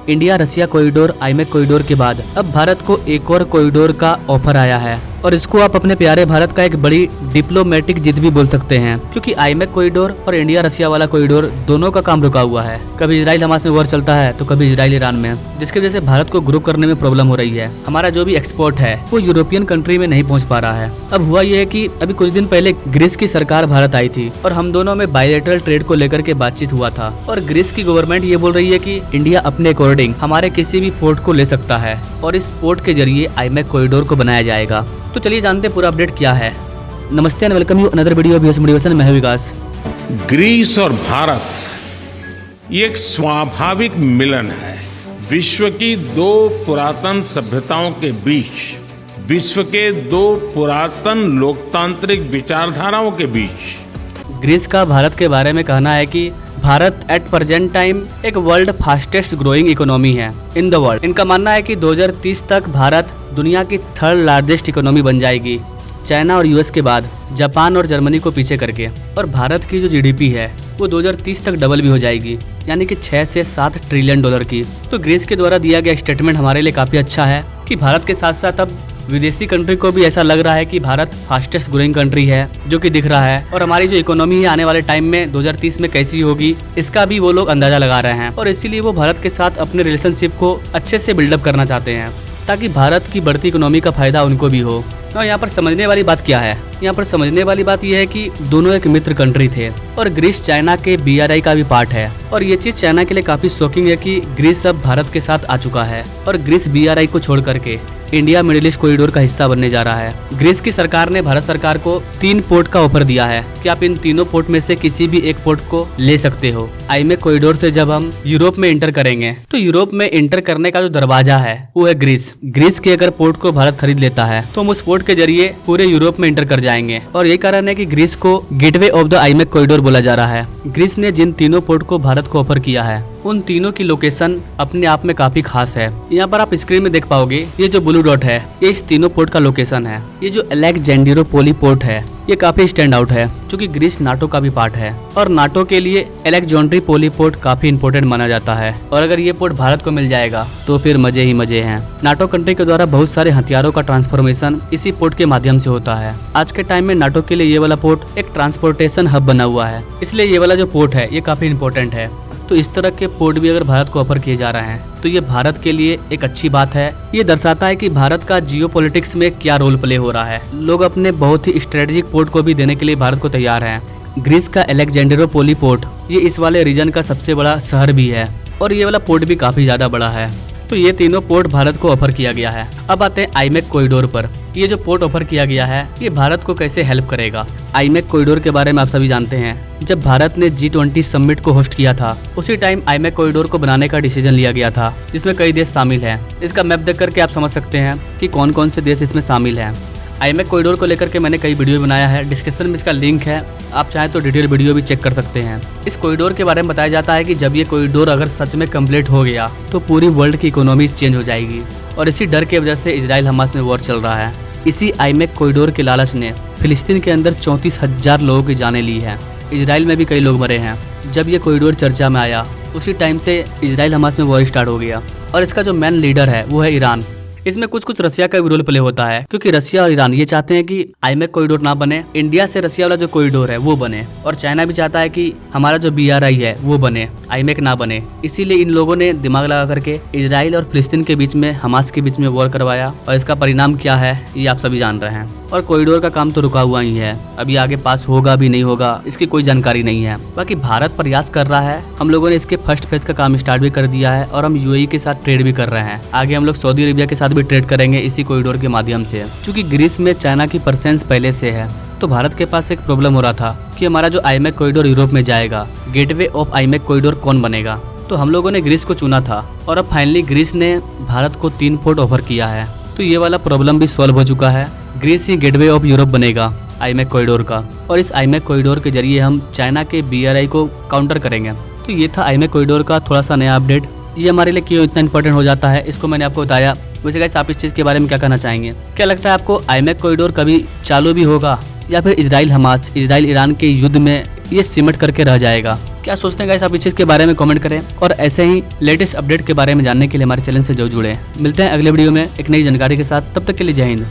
India Russia corridor IMEC corridor के बाद अब भारत को एक और कॉरिडोर का ऑफर आया है और इसको आप अपने प्यारे भारत का एक बड़ी डिप्लोमेटिक जीत भी बोल सकते हैं, क्योंकि आईमेक कॉरिडोर और इंडिया रसिया वाला कॉरिडोर दोनों का काम रुका हुआ है। कभी इजराइल हमास में वॉर चलता है तो कभी इजराइल ईरान में, जिसकी वजह से भारत को ग्रो करने में प्रॉब्लम हो रही है। हमारा जो भी एक्सपोर्ट है वो यूरोपियन कंट्री में नहीं पहुंच पा रहा है। अब हुआ ये है कि अभी कुछ दिन पहले ग्रीस की सरकार भारत आई थी और हम दोनों में बायलैटरल ट्रेड को लेकर के बातचीत हुआ था और ग्रीस की गवर्नमेंट ये बोल रही है कि इंडिया अपने अकॉर्डिंग हमारे किसी भी पोर्ट को ले सकता है और इस पोर्ट के जरिए आईमेक कॉरिडोर को बनाया जाएगा। तो चलिए जानते हैं पूरा अपडेट क्या है। नमस्ते and welcome you another video of motivation. मैं हूं विकास। ग्रीस और भारत ये एक स्वाभाविक मिलन है। विश्व की दो पुरातन सभ्यताओं के बीच, विश्व के दो पुरातन लोकतांत्रिक विचारधाराओं के बीच। ग्रीस का भारत के बारे में कहना है कि भारत एट प्रेजेंट टाइम एक वर्ल्ड फास्टेस्ट ग्रोइंग इकोनॉमी है इन द वर्ल्ड। इनका मानना है कि 2030 तक भारत दुनिया की थर्ड लार्जेस्ट इकोनॉमी बन जाएगी, चाइना और यूएस के बाद, जापान और जर्मनी को पीछे करके। और भारत की जो जीडीपी है वो 2030 तक डबल भी हो जाएगी, यानी कि 6 से 7 ट्रिलियन डॉलर की। तो ग्रीस के द्वारा दिया गया स्टेटमेंट हमारे लिए काफी अच्छा है कि भारत के साथ साथ अब विदेशी कंट्री को भी ऐसा लग रहा है कि भारत फास्टेस्ट ग्रोइंग कंट्री है, जो कि दिख रहा है। और हमारी जो इकोनॉमी है आने वाले टाइम में 2030 में कैसी होगी इसका भी वो लोग अंदाजा लगा रहे हैं और इसीलिए वो भारत के साथ अपने रिलेशनशिप को अच्छे से बिल्डअप करना चाहते हैं ताकि भारत की बढ़ती इकोनॉमी का फायदा उनको भी हो। और यहाँ पर समझने वाली बात क्या है? यहाँ पर समझने वाली बात यह है कि दोनों एक मित्र कंट्री थे और ग्रीस चाइना के BRI का भी पार्ट है। और ये चीज चाइना के लिए काफी शॉकिंग है कि ग्रीस अब भारत के साथ आ चुका है और ग्रीस BRI को छोड़ करके इंडिया मिडिल ईस्ट कॉरिडोर का हिस्सा बनने जा रहा है। ग्रीस की सरकार ने भारत सरकार को 3 पोर्ट का ऑफर दिया है कि आप इन तीनों पोर्ट में से किसी भी एक पोर्ट को ले सकते हो। आईमेक कॉरिडोर से जब हम यूरोप में इंटर करेंगे तो यूरोप में इंटर करने का जो दरवाजा है वो है ग्रीस। ग्रीस के अगर पोर्ट को भारत खरीद लेता है तो हम उस पोर्ट के जरिए पूरे यूरोप में इंटर कर जाएंगे और ये कारण है कि ग्रीस को gateway of the IMEC corridor बोला जा रहा है। ग्रीस ने जिन तीनों पोर्ट को भारत को ऑफर किया है उन तीनों की लोकेशन अपने आप में काफी खास है। यहाँ पर आप स्क्रीन में देख पाओगे ये जो ब्लू डॉट है ये इस तीनों पोर्ट का लोकेशन है। ये जो अलेक्जेंड्रोपोली पोर्ट है ये काफी स्टैंड आउट है क्योंकि ग्रीस नाटो का भी पार्ट है और नाटो के लिए अलेक्जेंड्रोपोली पोर्ट काफी इंपोर्टेंट माना जाता है। और अगर ये पोर्ट भारत को मिल जाएगा तो फिर मजे ही मजे हैं। नाटो कंट्री के द्वारा बहुत सारे हथियारों का ट्रांसफॉर्मेशन इसी पोर्ट के माध्यम से होता है। आज के टाइम में नाटो के लिए ये वाला पोर्ट एक ट्रांसपोर्टेशन हब बना हुआ है, इसलिए ये वाला जो पोर्ट है ये काफी इंपॉर्टेंट है। तो इस तरह के पोर्ट भी अगर भारत को ऑफर किए जा रहे हैं तो ये भारत के लिए एक अच्छी बात है। ये दर्शाता है कि भारत का जियोपॉलिटिक्स में क्या रोल प्ले हो रहा है। लोग अपने बहुत ही स्ट्रेटेजिक पोर्ट को भी देने के लिए भारत को तैयार हैं। ग्रीस का अलेक्जेंड्रोपोली पोर्ट ये इस वाले रीजन का सबसे बड़ा शहर भी है और ये वाला पोर्ट भी काफी ज्यादा बड़ा है। तो ये तीनों पोर्ट भारत को ऑफर किया गया है। अब आते हैं आईमेक कॉरिडोर पर। ये जो पोर्ट ऑफर किया गया है ये भारत को कैसे हेल्प करेगा? आईमेक कॉरिडोर के बारे में आप सभी जानते हैं, जब भारत ने G20 समिट को होस्ट किया था उसी टाइम आईमेक कॉरिडोर को बनाने का डिसीजन लिया गया था, जिसमें कई देश शामिल हैं। इसका मैप देख करके आप समझ सकते हैं कि कौन कौन से देश इसमें शामिल हैं। आईमेक कॉरिडोर को लेकर के मैंने कई वीडियो बनाया है, डिस्क्रिप्शन में इसका लिंक है, आप चाहें तो डिटेल वीडियो भी चेक कर सकते हैं। इस कॉरिडोर के बारे में बताया जाता है कि जब ये कॉरिडोर अगर सच में कंप्लीट हो गया तो पूरी वर्ल्ड की इकोनॉमी चेंज हो जाएगी और इसी डर की वजह से इजराइल हमास में वॉर चल रहा है। इसी आईमेक कॉरिडोर के लालच ने फिलिस्तीन के अंदर 34,000 लोगों की जानें ली है। इजराइल में भी कई लोग मरे हैं। जब ये कॉरिडोर चर्चा में आया उसी टाइम से इजराइल हमास में वॉर स्टार्ट हो गया और इसका जो मेन लीडर है वो है ईरान। इसमें कुछ रसिया का भी रोल प्ले होता है क्योंकि रसिया और ईरान ये चाहते हैं कि आईमेक कॉरिडोर ना बने, इंडिया से रसिया वाला जो कॉरिडोर है वो बने। और चाइना भी चाहता है कि हमारा जो BRI है वो बने, आईमेक ना बने। इसीलिए इन लोगों ने दिमाग लगा करके इजराइल और फिलिस्तीन के बीच में, हमास के बीच में वॉर करवाया और इसका परिणाम क्या है ये आप सभी जान रहे हैं। और कॉरिडोर का काम तो रुका हुआ ही है, अभी आगे पास होगा भी नहीं होगा इसकी कोई जानकारी नहीं है। बाकी भारत प्रयास कर रहा है। हम लोगों ने इसके फर्स्ट फेज का काम स्टार्ट भी कर दिया है और हम UAE के साथ ट्रेड भी कर रहे हैं। आगे हम लोग सऊदी अरेबिया के साथ भी ट्रेड करेंगे इसी कॉरिडोर के माध्यम से। क्योंकि ग्रीस में चाइना की प्रेजेंस पहले से है तो भारत के पास एक प्रॉब्लम हो रहा था कि हमारा जो आईमेक कॉरिडोर यूरोप में जाएगा, गेटवे ऑफ आईमेक कॉरिडोर कौन बनेगा। तो हम लोगों ने ग्रीस को चुना था और अब फाइनली ग्रीस ने भारत को 3 पोर्ट ऑफर किया है। तो ये वाला प्रॉब्लम भी सॉल्व हो चुका है। ग्रीस ही गेटवे ऑफ यूरोप बनेगा आईमेक कॉरिडोर का और इस आईमेक कॉरिडोर के जरिए हम चाइना के BRI को काउंटर करेंगे। तो ये था आईमेक कॉरिडोर का थोड़ा सा नया अपडेट। ये हमारे लिए क्यों इतना इंपॉर्टेंट हो जाता है इसको मैंने आपको बताया। वैसे गाइस आप इस चीज़ के बारे में क्या कहना चाहेंगे? क्या लगता है आपको आईमेक कॉरिडोर कभी चालू भी होगा या फिर इजराइल हमास, इजराइल ईरान के युद्ध में ये सिमट करके रह जाएगा? क्या सोचते हैं गाइस आप इस चीज के बारे में कमेंट करें, और ऐसे ही लेटेस्ट अपडेट के बारे में जानने के लिए हमारे चैनल से जरूर जुड़े। मिलते हैं अगले वीडियो में एक नई जानकारी के साथ, तब तक के लिए जय हिंद।